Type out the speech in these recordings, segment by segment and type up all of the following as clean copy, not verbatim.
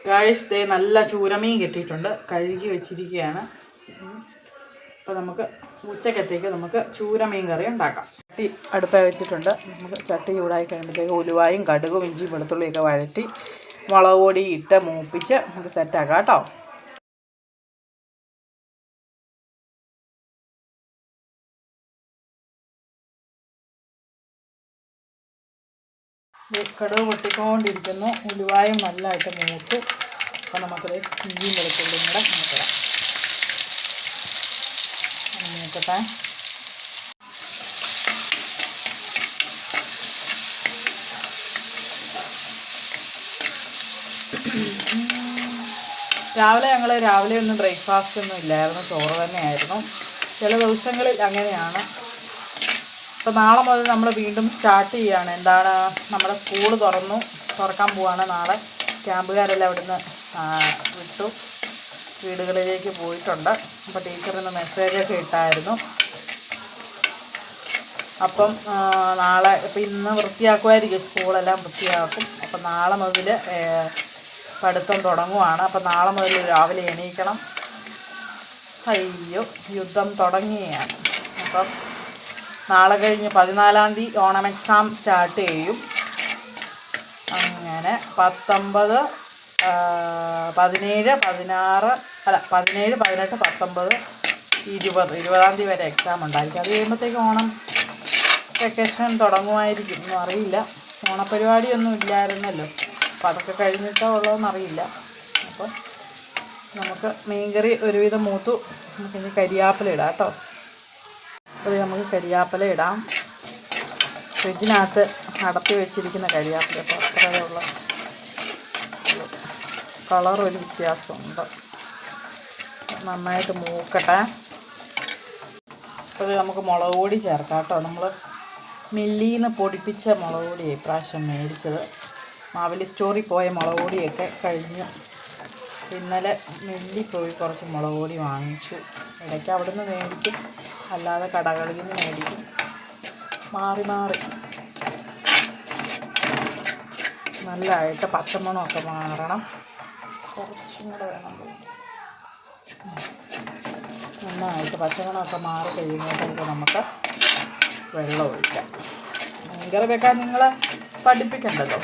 Guys ദേ നല്ല ചൂരമീൻ കിട്ടിയിട്ടുണ്ട്, കഴുകി വെച്ചിരിക്കുകയാണ്. അപ്പോൾ നമുക്ക് ഉച്ചക്കത്തേക്ക് നമുക്ക് ചൂരമീൻ കറി ഉണ്ടാക്കാം. ചട്ടി അടുപ്പ വെച്ചിട്ടുണ്ട്. നമുക്ക് ചട്ടി ചൂടായി കഴിയുമ്പോഴത്തേക്ക് ഉലുവായും കടുകും ഇഞ്ചിയും വെളുത്തുള്ളിയൊക്കെ വഴറ്റി മുളക് പൊടി ഇട്ട് മൂപ്പിച്ച് നമുക്ക് സെറ്റാക്കാം കേട്ടോ. കടുക് പൊട്ടിക്കൊണ്ടിരിക്കുന്നു, ഉലുവായും നല്ലതായിട്ട് മൂത്ത്. അപ്പോൾ നമുക്കത് ഇഞ്ചിയും വെളുത്തുള്ളിയും കൂടെ മൂക്കണം. മൂക്കട്ടെ. രാവിലെ ഒന്നും ബ്രേക്ക്ഫാസ്റ്റ് ഒന്നും ഇല്ലായിരുന്നു, ചോറ് തന്നെയായിരുന്നു. ചില ദിവസങ്ങളിൽ അങ്ങനെയാണ്. അപ്പോൾ നാളെ മുതൽ നമ്മൾ വീണ്ടും സ്റ്റാർട്ട് ചെയ്യുകയാണ്. എന്താണ്, നമ്മുടെ സ്കൂൾ തുറക്കാൻ പോവാണ് നാളെ. ക്യാമ്പുകാരെല്ലാം ഇവിടുന്ന് വിട്ടു, വീടുകളിലേക്ക് പോയിട്ടുണ്ട്. അപ്പോൾ ടീച്ചറിന്ന് മെസ്സേജൊക്കെ ഇട്ടായിരുന്നു. അപ്പം നാളെ ഇപ്പം ഇന്ന് വൃത്തിയാക്കുമായിരിക്കും, സ്കൂളെല്ലാം വൃത്തിയാക്കും. അപ്പം നാളെ മുതൽ പഠിത്തം തുടങ്ങുവാണ്. അപ്പം നാളെ മുതൽ രാവിലെ എണീക്കണം. അയ്യോ, യുദ്ധം തുടങ്ങിയാണ്. അപ്പം നാളെ കഴിഞ്ഞ് 14-ാം തീയതി ഓണം എക്സാം സ്റ്റാർട്ട് ചെയ്യും. അങ്ങനെ 19, 17, 18, 19, 19, 20-ാം തീയതി വരെ എക്സാം ഉണ്ടായിരിക്കും. അത് കഴിയുമ്പോഴത്തേക്ക് ഓണം വെക്കേഷൻ തുടങ്ങുമായിരിക്കും. ഒന്നും അറിയില്ല, ഓണപ്പരിപാടിയൊന്നും ഇല്ലായിരുന്നല്ലോ. അപ്പം അതൊക്കെ കഴിഞ്ഞിട്ടോ ഉള്ളതെന്നറിയില്ല. അപ്പം നമുക്ക് മീൻകറി ഒരുവിധം മൂത്തു. നമുക്കിനി കരിയാപ്പില ഇടാം കേട്ടോ. അപ്പോൾ നമുക്ക് കരിയാപ്പില ഇടാം. ഫ്രിഡ്ജിനകത്ത് അടത്തി വെച്ചിരിക്കുന്ന കരിയാപ്പില. അപ്പോൾ അത്രയുള്ള കളറൊരു വ്യത്യാസമുണ്ട്. നന്നായിട്ട് മൂക്കട്ടെ. അപ്പോൾ നമുക്ക് മുളക് പൊടി ചേർക്കാം കേട്ടോ. നമ്മൾ മില്ലിയിൽ നിന്ന് പൊടിപ്പിച്ച മുളക് പൊടിയാണ് ഇപ്രാവശ്യം മേടിച്ചത്. മാവേലി സ്റ്റോറിൽ പോയ മുളക് പൊടിയൊക്കെ കഴിഞ്ഞു. ഇന്നലെ മില്ലിൽ പോയി കുറച്ച് മുളക് പൊടി വാങ്ങിച്ചു. ഇടയ്ക്ക് അവിടെ നിന്ന് മേടിക്കും, അല്ലാതെ കടകളിൽ നിന്ന് മേടിക്കും, മാറി മാറി. നല്ലതായിട്ട് പച്ചമണമൊക്കെ മാറണം. കുറച്ചും കൂടെ വേണം. നന്നായിട്ട് പച്ചമണമൊക്കെ മാറി കഴിയുമ്പോഴത്തേക്ക് നമുക്ക് വെള്ളം ഒഴിക്കാം. മീൻകറി വെക്കാൻ നിങ്ങളെ പഠിപ്പിക്കണ്ടല്ലോ.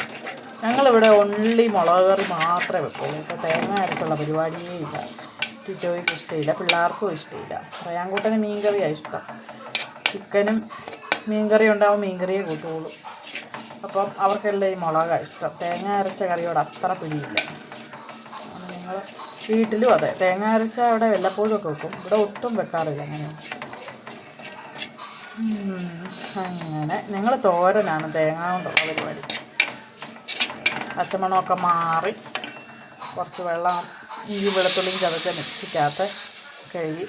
ഞങ്ങളിവിടെ ഒൺലി മുളക് കറി മാത്രമേ വെക്കുള്ളൂ. ഇപ്പോൾ തേങ്ങ അരച്ചുള്ള പരിപാടിയേ ഇല്ല. ടിറ്റോയ്ക്ക് ഇഷ്ടമില്ല, പിള്ളേർക്കും ഇഷ്ടമില്ല. റയാൻകുട്ടന് മീൻകറിയാണ് ഇഷ്ടം. ചിക്കനും മീൻകറി ഉണ്ടാവും, മീൻകറിയെ കൂട്ടുകയുള്ളൂ. അപ്പം അവർക്കെല്ലാം ഈ മുളകാണ് ഇഷ്ടം. തേങ്ങ അരച്ച കറിയോട് അത്ര പിടിയില്ല. നിങ്ങൾ വീട്ടിലും അതെ, തേങ്ങ അരച്ച അവിടെ വല്ലപ്പോഴും ഒക്കെ വെക്കും, ഇവിടെ ഒട്ടും വെക്കാറില്ല. അങ്ങനെ ഞങ്ങൾ തോരനാണ്, തേങ്ങ കൊണ്ടുള്ള പരിപാടി. പച്ചമണമൊക്കെ മാറി കുറച്ച് വെള്ളം ഇഞ്ചി വെളുത്തുള്ളിയും ചതച്ച മിക്സിക്കകത്ത് കഴുകി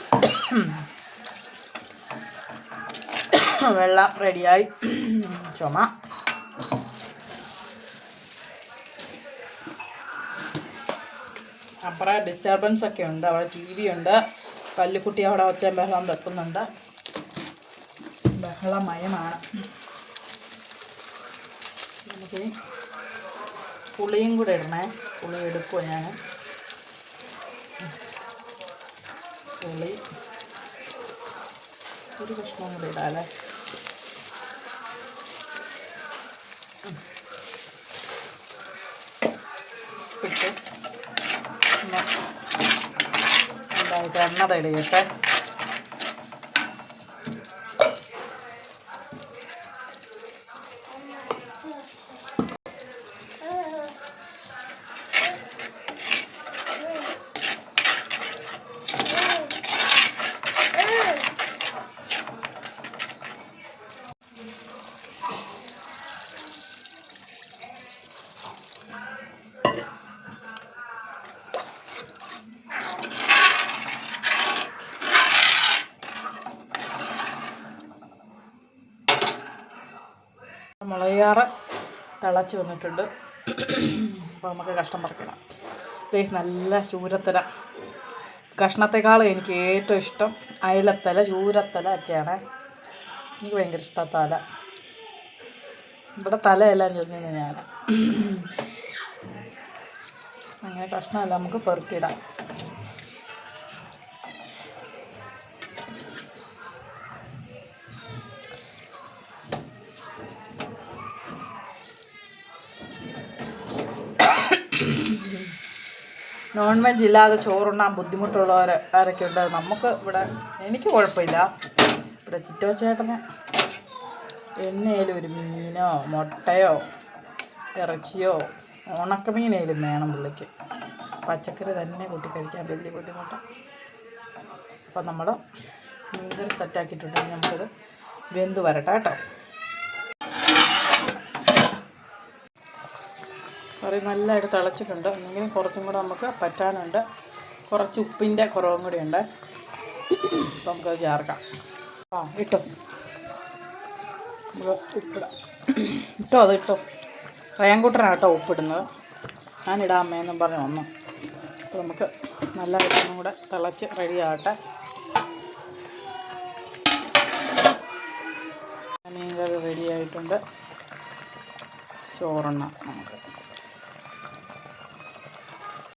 വെള്ളം റെഡിയായി. ചുമ അപ്പുറം ഡിസ്റ്റർബൻസ് ഒക്കെ ഉണ്ട്. അവിടെ TV ഉണ്ട്. പല്ലുക്കുട്ടി അവിടെ ഒച്ച ബഹളം വെക്കുന്നുണ്ട്. ബഹളമയമാണ്. നമുക്കിനി പുളിയും കൂടെ ഇടണേ. പുളി എടുക്കുമോ ഞാൻ? പുളി ഒരു കഷ്ണം കൂടെ ഇടാമല്ലേ? ഇട്ട് എന്തായിട്ട് എണ്ണ തെളിയട്ടെ. മുളകാറ് തിളച്ച് വന്നിട്ടുണ്ട്. അപ്പോൾ നമുക്ക് കഷ്ണം പറിക്കണം. നല്ല ചൂരത്തല. കഷ്ണത്തെക്കാളും എനിക്ക് ഏറ്റവും ഇഷ്ടം അയലത്തല, ചൂരത്തല ഒക്കെയാണ്. എനിക്ക് ഭയങ്കര ഇഷ്ടമാണ് തല. ഇവിടെ തലയെല്ലാം ചെന്നിന് ഞാൻ. അങ്ങനെ കഷ്ണമല്ല നമുക്ക് പെറുക്കിയിടാം. നോൺ വെജ് ഇല്ലാതെ ചോറുണ്ണാൻ ബുദ്ധിമുട്ടുള്ളവർ ആരൊക്കെ ഉണ്ട്? നമുക്ക് ഇവിടെ, എനിക്ക് കുഴപ്പമില്ല. ഇവിടെ ചിറ്റോ ചേട്ടന് എന്നേലും ഒരു മീനോ മുട്ടയോ ഇറച്ചിയോ ഉണക്കമീനേലും വേണം പുള്ളിക്ക്. പച്ചക്കറി തന്നെ കൂട്ടി കഴിക്കാൻ വലിയ ബുദ്ധിമുട്ടാണ്. അപ്പം നമ്മൾ മീൻകറി സെറ്റാക്കിയിട്ടുണ്ടെങ്കിൽ നമുക്കത് വെന്ത് വരട്ടെ കേട്ടോ. കറി നല്ലതായിട്ട് തിളച്ചിട്ടുണ്ട്. എന്നെങ്കിലും കുറച്ചും കൂടെ നമുക്ക് പറ്റാനുണ്ട്. കുറച്ച് ഉപ്പിൻ്റെ കുറവും കൂടി ഉണ്ട്. അപ്പം നമുക്കത് ചേർക്കാം. ഇട്ടോ, നമുക്ക് ഉപ്പിടാം. ഇട്ടോ, അത് ഇട്ടോ. റയാൻകുട്ടനാണ് കേട്ടോ ഉപ്പിടുന്നത്. ഞാനിടാം അമ്മയെന്നും പറഞ്ഞു വന്നു. അപ്പോൾ നമുക്ക് നല്ലതായിട്ടൊന്നും കൂടെ തിളച്ച് റെഡിയാകട്ടെ. മീൻ കറി റെഡിയായിട്ടുണ്ട്. ചോറെണ്ണ നമുക്ക്